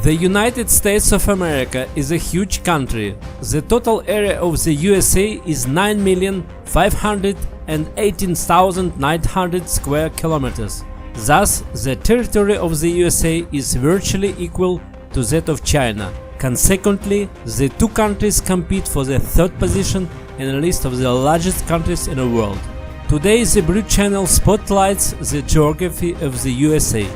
The United States of America is a huge country. The total area of the USA is 9,518,900 square kilometers. Thus, the territory of the USA is virtually equal to that of China. Consequently, the two countries compete for the third position in a list of the largest countries in the world. Today, the Brut channel spotlights the geography of the USA.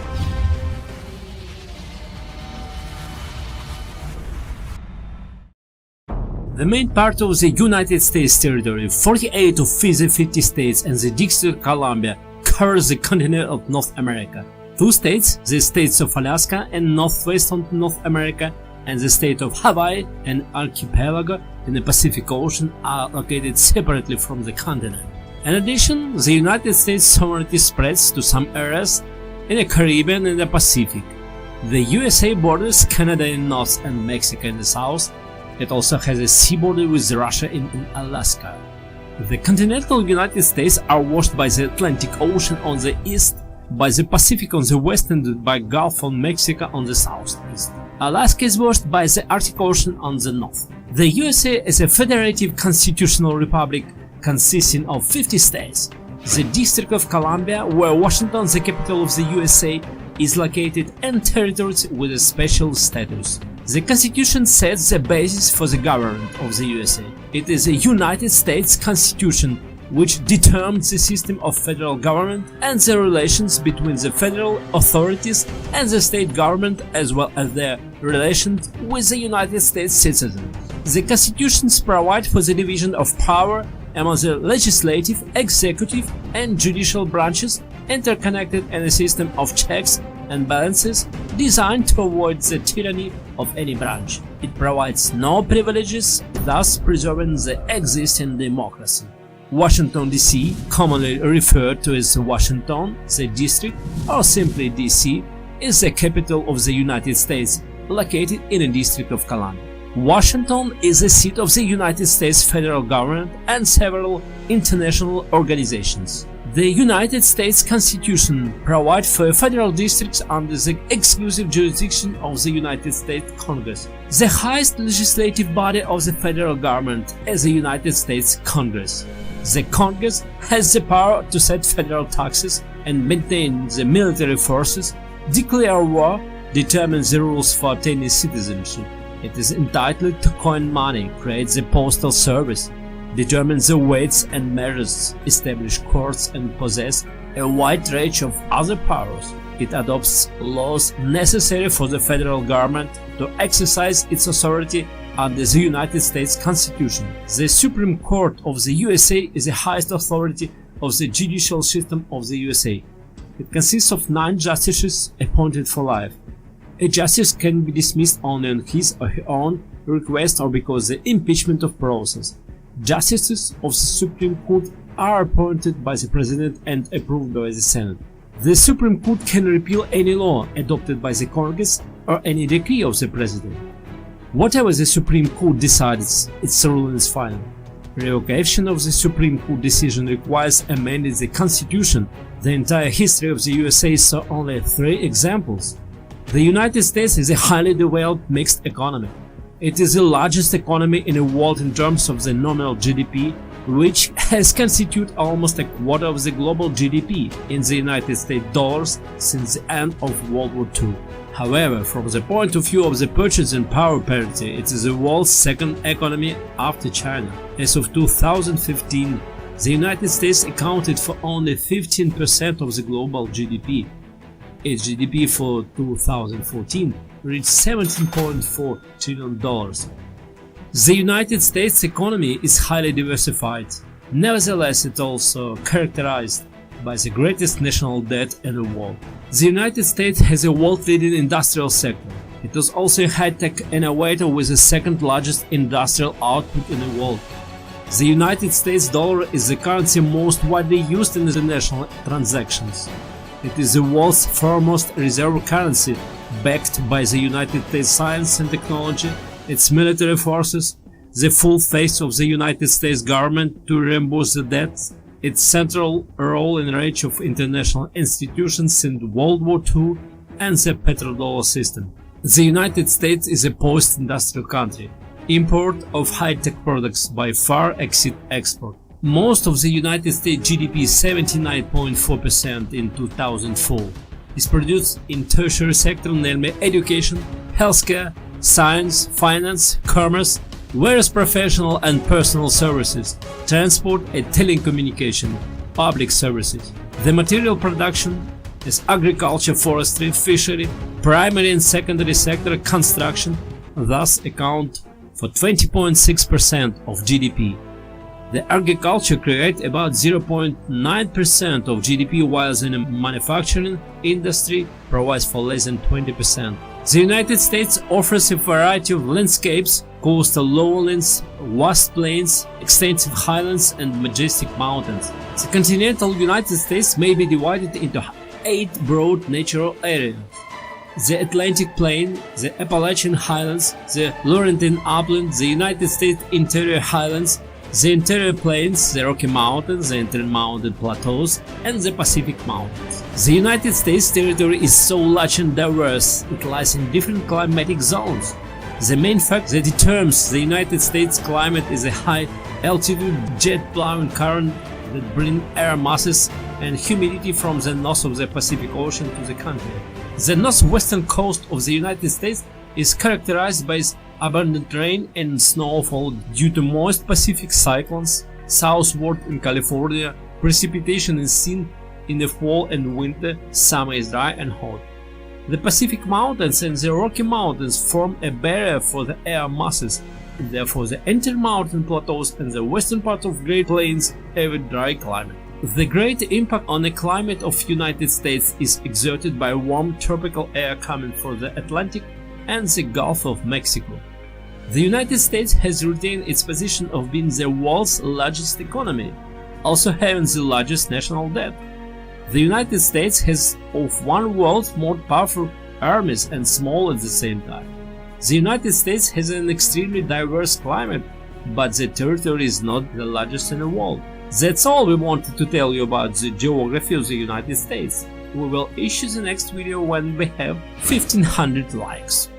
The main part of the United States territory, 48 of the 50 states and the District of Columbia, covers the continent of North America. Two states, the states of Alaska and northwestern North America, and the state of Hawaii, an archipelago in the Pacific Ocean, are located separately from the continent. In addition, the United States sovereignty spreads to some areas in the Caribbean and the Pacific. The USA borders Canada in the north and Mexico in the south. It also has a sea border with Russia in Alaska. The continental United States are washed by the Atlantic Ocean on the east, by the Pacific on the west, and by Gulf of Mexico on the southeast. Alaska is washed by the Arctic Ocean on the north. The USA is a federative constitutional republic consisting of 50 states. The District of Columbia, where Washington, the capital of the USA, is located, and territories with a special status. The Constitution sets the basis for the government of the USA. It is a United States Constitution which determines the system of federal government and the relations between the federal authorities and the state government, as well as their relations with the United States citizens. The Constitutions provide for the division of power among the legislative, executive, and judicial branches, interconnected in a system of checks and balances designed to avoid the tyranny of any branch. It provides no privileges, thus preserving the existing democracy. Washington, D.C., commonly referred to as Washington, the district, or simply D.C., is the capital of the United States, located in the District of Columbia. Washington is the seat of the United States federal government and several international organizations. The United States Constitution provides for federal districts under the exclusive jurisdiction of the United States Congress. The highest legislative body of the federal government is the United States Congress. The Congress has the power to set federal taxes and maintain the military forces, declare war, determine the rules for obtaining citizenship. It is entitled to coin money, create the postal service, determine the weights and measures, establish courts, and possess a wide range of other powers. It adopts laws necessary for the federal government to exercise its authority under the United States Constitution. The Supreme Court of the USA is the highest authority of the judicial system of the USA. It consists of 9 justices appointed for life. A justice can be dismissed only on his or her own request or because of the impeachment of process. Justices of the Supreme Court are appointed by the President and approved by the Senate. The Supreme Court can repeal any law adopted by the Congress or any decree of the President. Whatever the Supreme Court decides, its ruling is final. Revocation of the Supreme Court decision requires amending the Constitution. The entire history of the USA saw only 3 examples. The United States is a highly developed mixed economy. It is the largest economy in the world in terms of the nominal GDP, which has constituted almost a quarter of the global GDP in the United States dollars since the end of World War II. However, from the point of view of the purchasing power parity, it is the world's second economy after China. As of 2015, the United States accounted for only 15% of the global GDP. Its GDP for 2014 reached $17.4 trillion. The United States economy is highly diversified. Nevertheless, it is also characterized by the greatest national debt in the world. The United States has a world-leading industrial sector. It is also a high-tech innovator with the second largest industrial output in the world. The United States dollar is the currency most widely used in international transactions. It is the world's foremost reserve currency, backed by the United States science and technology, its military forces, the full faith of the United States government to reimburse the debts, its central role in a range of international institutions since World War II, and the petrodollar system. The United States is a post-industrial country. Import of high-tech products by far exceed export. Most of the United States GDP, 79.4% in 2004, is produced in tertiary sector, namely education, healthcare, science, finance, commerce, various professional and personal services, transport and telecommunication, public services. The material production is agriculture, forestry, fishery, primary and secondary sector, construction, thus account for 20.6% of GDP. The agriculture creates about 0.9% of GDP, while the manufacturing industry provides for less than 20%. The United States offers a variety of landscapes: coastal lowlands, vast plains, extensive highlands, and majestic mountains. The continental United States may be divided into 8 broad natural areas: the Atlantic Plain, the Appalachian Highlands, the Laurentine Upland, the United States Interior Highlands, the Interior Plains, the Rocky Mountains, the Intermountain Plateaus, and the Pacific Mountains. The United States territory is so large and diverse, it lies in different climatic zones. The main fact that determines the United States climate is a high altitude jet plowing current that bring air masses and humidity from the north of the Pacific Ocean to the country. The northwestern coast of the United States is characterized by abundant rain and snowfall due to moist Pacific cyclones. Southward in California, precipitation is seen in the fall and winter. Summer is dry and hot. The Pacific Mountains and the Rocky Mountains form a barrier for the air masses. Therefore, the Intermountain Plateaus and the western part of Great Plains have a dry climate. The great impact on the climate of United States is exerted by warm tropical air coming from the Atlantic and the Gulf of Mexico. The United States has retained its position of being the world's largest economy, also having the largest national debt. The United States has of one of the world's more powerful armies and small at the same time. The United States has an extremely diverse climate, but the territory is not the largest in the world. That's all we wanted to tell you about the geography of the United States. We will issue the next video when we have 1500 likes.